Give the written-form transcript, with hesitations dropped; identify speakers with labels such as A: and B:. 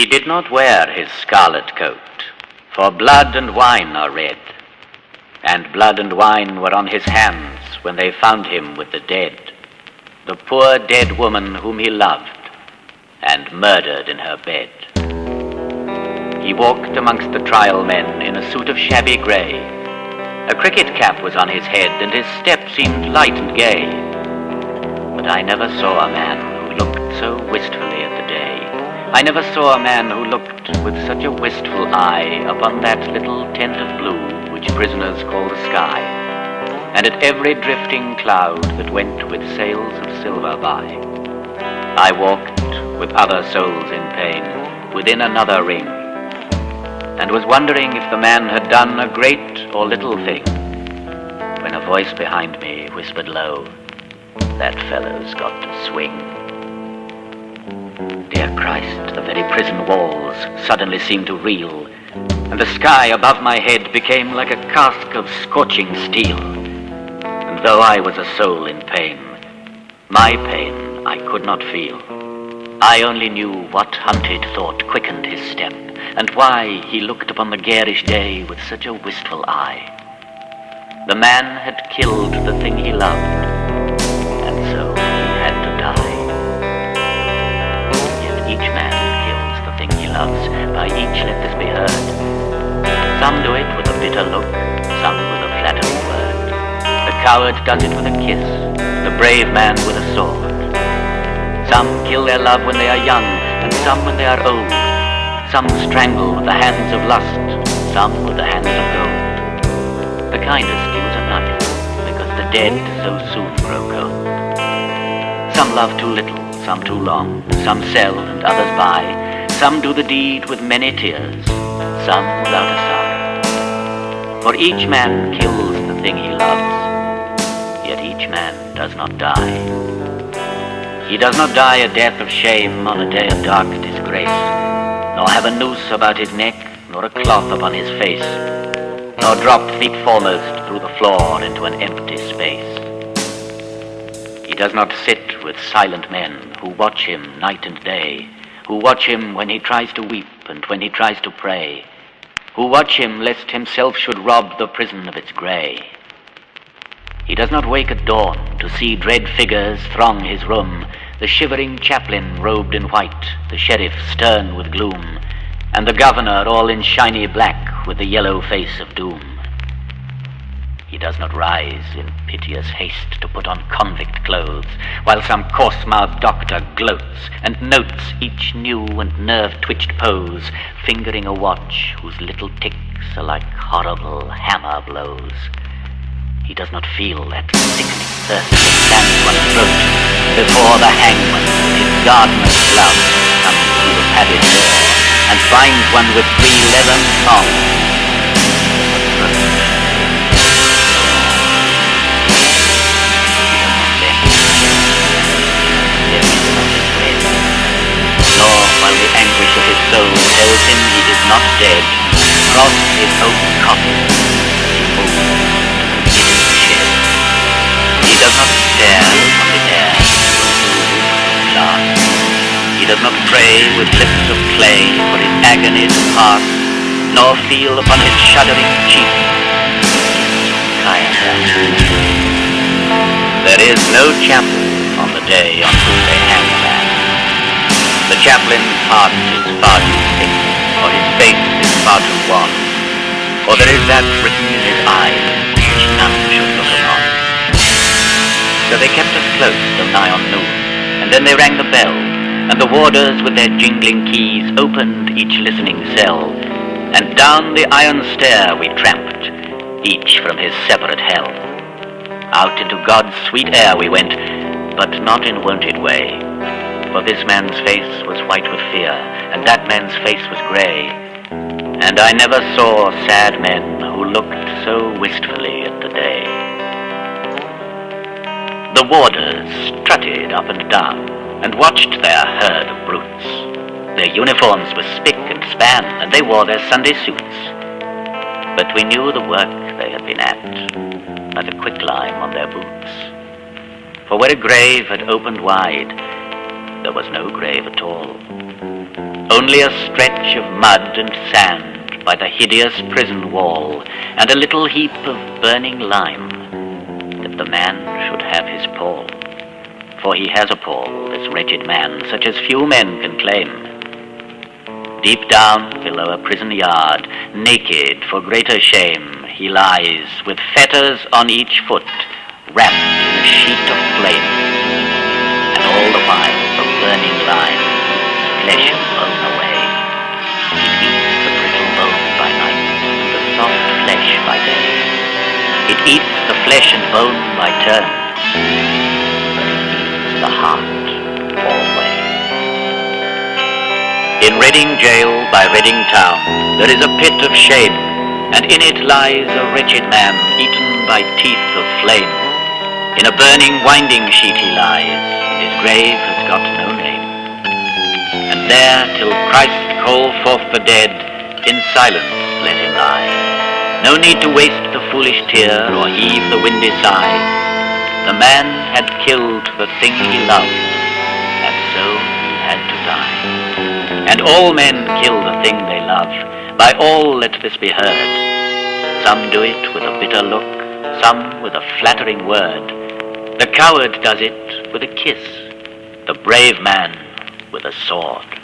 A: He did not wear his scarlet coat, for blood and wine are red, and blood and wine were on his hands when they found him with the dead, the poor dead woman whom he loved, and murdered in her bed. He walked amongst the trial men in a suit of shabby grey. A cricket cap was on his head, and his step seemed light and gay. But I never saw a man who looked so wistfully at the day. I never saw a man who looked with such a wistful eye upon that little tent of blue which prisoners call the sky, and at every drifting cloud that went with sails of silver by. I walked with other souls in pain within another ring, and was wondering if the man had done a great or little thing, when a voice behind me whispered low, "That fellow's got to swing." Dear Christ, the very prison walls suddenly seemed to reel, and the sky above my head became like a cask of scorching steel. And though I was a soul in pain, my pain I could not feel. I only knew what hunted thought quickened his step, and why he looked upon the garish day with such a wistful eye. The man had killed the thing he loved, and so he had to die. Yet each man kills the thing he loves, by each let this be heard. Some do it with a bitter look, some with a flattering word. The coward does it with a kiss, the brave man with a sword. Some kill their love when they are young, and some when they are old. Some strangle with the hands of lust, some with the hands of gold. The kindest use a knife, because the dead so soon grow cold. Some love too little, some too long, some sell and others buy. Some do the deed with many tears, some without a sigh. For each man kills the thing he loves, yet each man does not die. He does not die a death of shame on a day of dark disgrace, nor have a noose about his neck, nor a cloth upon his face, nor drop feet foremost through the floor into an empty space. He does not sit with silent men who watch him night and day, who watch him when he tries to weep and when he tries to pray, who watch him lest himself should rob the prison of its grey. He does not wake at dawn to see dread figures throng his room, the shivering chaplain robed in white, the sheriff stern with gloom, and the governor all in shiny black with the yellow face of doom. He does not rise in piteous haste to put on convict clothes, while some coarse-mouthed doctor gloats and notes each new and nerve-twitched pose, fingering a watch whose little ticks are like horrible hammer blows. He does not feel that sickening thirst that stands one's throat before the hangman with his gardener's glove comes through the padded door and binds one with 3 leathern thongs. Nor, while the anguish of his soul tells him he is not dead, cross his own coffin as he moves. He does not stare upon the air with glass. He does not pray with lips of clay for his agony to pass, nor feel upon his shuddering cheek There is no chapel on the day on which they hang a man. The chaplain's heart is far too thick, or his face is far too wan, or there is that written in his eyes which none should look upon. So they kept us close till nigh on noon, and then they rang the bell, and the warders with their jingling keys opened each listening cell, and down the iron stair we tramped, each from his separate hell. Out into God's sweet air we went, but not in wonted way, for this man's face was white with fear, and that man's face was grey, and I never saw sad men who looked so wistfully at the day. The warders strutted up and down, and watched their herd of brutes. Their uniforms were spick and span, and they wore their Sunday suits. But we knew the work they had been at, by the quicklime on their boots. For where a grave had opened wide, there was no grave at all. only a stretch of mud and sand by the hideous prison wall, and a little heap of burning lime, that the man should have his Paul. For he has a Paul, this wretched man, such as few men can claim. Deep down below a prison yard, naked for greater shame, he lies, with fetters on each foot, wrapped in a sheet of flame. And all the while the burning lime, flesh and bone away. It eats the brittle bone by night, the soft flesh by day. It eats the flesh and bone by turns, but it eats the heart always. In Reading Jail by Reading Town there is a pit of shame, and in it lies a wretched man eaten by teeth of flame. In a burning winding sheet he lies, his grave has got no name. And there till Christ call forth the dead, in silence let him lie. No need to waste the foolish tear or heave the windy sigh. The man had killed the thing he loved, and so he had to die. And all men kill the thing they love, by all let this be heard. Some do it with a bitter look, some with a flattering word. The coward does it with a kiss, the brave man with a sword.